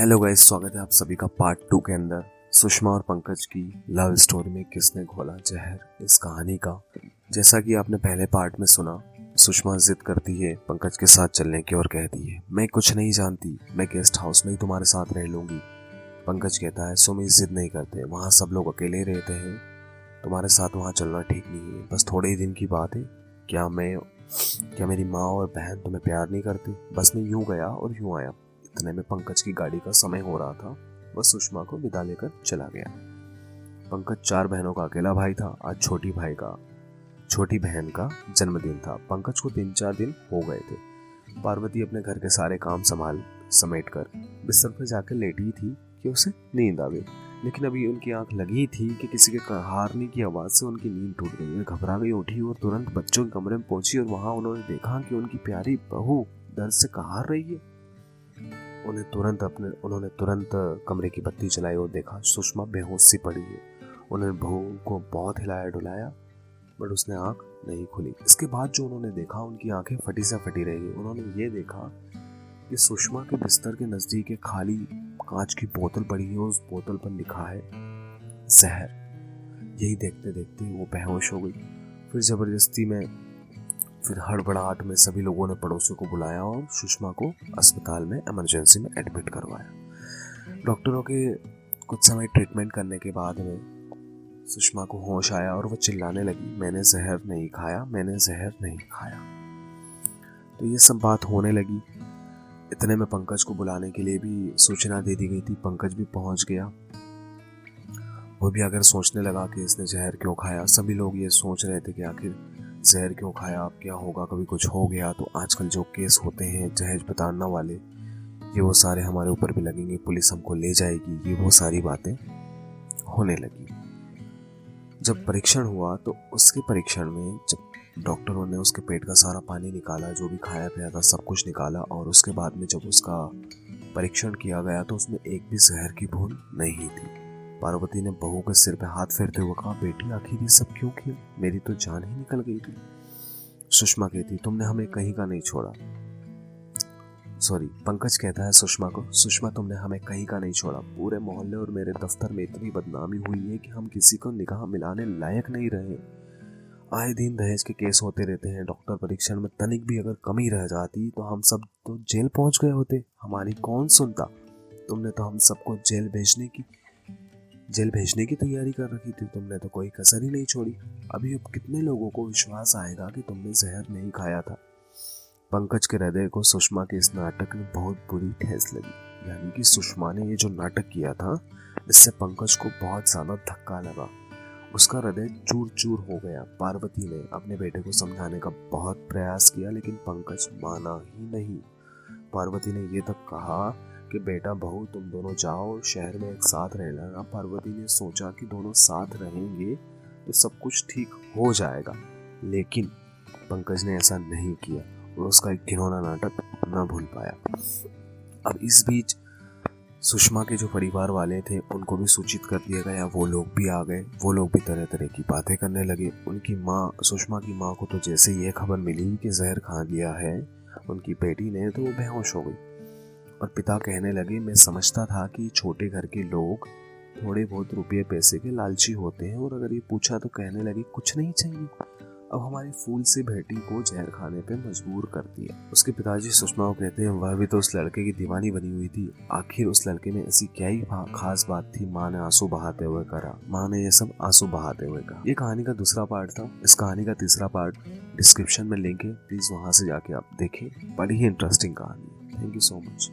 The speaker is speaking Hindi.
हेलो गाइस, स्वागत है आप सभी का पार्ट 2 के अंदर। सुषमा और पंकज की लव स्टोरी में किसने घोला जहर, इस कहानी का। जैसा कि आपने पहले पार्ट में सुना, सुषमा जिद करती है पंकज के साथ चलने की और कहती है मैं कुछ नहीं जानती, मैं गेस्ट हाउस में ही तुम्हारे साथ रह लूंगी। पंकज कहता है सुमी जिद नहीं करते, वहाँ सब लोग अकेले रहते हैं, तुम्हारे साथ वहाँ चलना ठीक नहीं है, बस थोड़े ही दिन की बात है। क्या मेरी माँ और बहन तुम्हें प्यार नहीं करती? बस मैं यूं गया और यूं आया। इतने में पंकज की गाड़ी का समय हो रहा था, वह सुषमा को विदा लेकर चला गया। पंकज 4 बहनों का अकेला भाई था। आज छोटी बहन का जन्मदिन था। पंकज को 3-4 दिन हो गए थे। पार्वती अपने घर के सारे काम समेट कर बिस्तर पर जाकर लेटी थी कि उसे नींद आ गई, लेकिन अभी उनकी आंख लगी थी कि किसी के हारने की आवाज से उनकी नींद टूट गई। वे घबरा गई, उठी और तुरंत बच्चों के कमरे में पहुंची और वहां उन्होंने देखा कि उनकी प्यारी बहू दर्द से कहार रही है। उन्होंने तुरंत कमरे की बत्ती जलाई और देखा सुषमा बेहोश सी पड़ी है। उन्होंने बहू को बहुत हिलाया डुलाया, बट उसने आंख नहीं खुली। इसके बाद जो उन्होंने देखा, उनकी आंखें फटी से फटी रही। उन्होंने ये देखा कि सुषमा के बिस्तर के नजदीक एक खाली कांच की बोतल पड़ी है। उस बोतल पर लिखा है जहर। यही देखते देखते वो बेहोश हो गई। फिर हड़बड़ाहट में सभी लोगों ने पड़ोसियों को बुलाया और सुषमा को अस्पताल में इमरजेंसी में एडमिट करवाया। डॉक्टरों के कुछ समय ट्रीटमेंट करने के बाद में सुषमा को होश आया और वो चिल्लाने लगी, मैंने जहर नहीं खाया, मैंने जहर नहीं खाया। तो ये सब बात होने लगी। इतने में पंकज को बुलाने के लिए भी सूचना दे दी गई थी। पंकज भी पहुंच गया। वो भी अगर सोचने लगा कि इसने जहर क्यों खाया। सभी लोग ये सोच रहे थे कि आखिर जहर क्यों खाया, अब क्या होगा, कभी कुछ हो गया तो आजकल जो केस होते हैं जहर बताना वाले, ये वो सारे हमारे ऊपर भी लगेंगे, पुलिस हमको ले जाएगी, ये वो सारी बातें होने लगी। जब परीक्षण हुआ तो उसके परीक्षण में जब डॉक्टरों ने उसके पेट का सारा पानी निकाला, जो भी खाया पिया था सब कुछ निकाला, और उसके बाद में जब उसका परीक्षण किया गया तो उसमें एक भी जहर की बूंद नहीं थी। पार्वती ने बहू के सिर पे हाथ फेरते हुए कहा, बेटी आखिर ये सब क्यों किया, मेरी तो जान ही निकल गई थी। सुषमा कहती, तुमने हमें कहीं का नहीं छोड़ा। पंकज कहता है सुषमा को, सुषमा तुमने हमें कहीं का नहीं छोड़ा। पूरे मोहल्ले और मेरे दफ्तर में इतनी बदनामी हुई है कि हम किसी को निगाह मिलाने लायक नहीं रहे। आए दिन दहेज के केस होते रहते हैं। डॉक्टर परीक्षण में तनिक भी अगर कमी रह जाती तो हम सब तो जेल पहुंच गए होते। हमारी कौन सुनता। तुमने तो हम सबको जेल भेजने की तैयारी कर रखी थी। तुमने तो कोई कसर ही नहीं छोड़ी। अभी अब कितने लोगों को विश्वास आएगा कि तुमने जहर नहीं खाया था। पंकज के हृदय को सुषमा के इस नाटक में बहुत बुरी ठेस लगी। यानी कि सुषमा ने ये जो नाटक किया था, इससे पंकज को बहुत ज्यादा धक्का लगा। उसका हृदय चूर चूर हो गया। पार्वती ने अपने बेटे को समझाने का बहुत प्रयास किया, लेकिन पंकज माना ही नहीं। पार्वती ने ये तक कहा कि बेटा बहू तुम दोनों जाओ और शहर में एक साथ रह लेना। पार्वती ने सोचा कि दोनों साथ रहेंगे तो सब कुछ ठीक हो जाएगा, लेकिन पंकज ने ऐसा नहीं किया और उसका एक घिनौना नाटक न भूल पाया। अब इस बीच सुषमा के जो परिवार वाले थे उनको भी सूचित कर दिया गया। वो लोग भी आ गए। वो लोग भी तरह तरह की बातें करने लगे। उनकी माँ, सुषमा की माँ को तो जैसे ये खबर मिली कि जहर खा लिया है उनकी बेटी ने, तो वो बेहोश हो गई। और पिता कहने लगे, मैं समझता था कि छोटे घर के लोग थोड़े बहुत रुपये पैसे के लालची होते हैं, और अगर ये पूछा तो कहने लगे कुछ नहीं चाहिए। अब हमारी फूल सी बेटी को जहर खाने पे मजबूर कर दिया। उसके पिताजी सुषमा को कहते हैं, वह भी तो उस लड़के की दीवानी बनी हुई थी। आखिर उस लड़के में ऐसी क्या ही खास बात थी। माँ ने आंसू बहाते हुए कहा। ये कहानी का दूसरा पार्ट था। इस कहानी का तीसरा पार्ट डिस्क्रिप्शन में लिंक है, प्लीज वहां से जाके आप देखें। बड़ी ही इंटरेस्टिंग कहानी है। Thank you so much.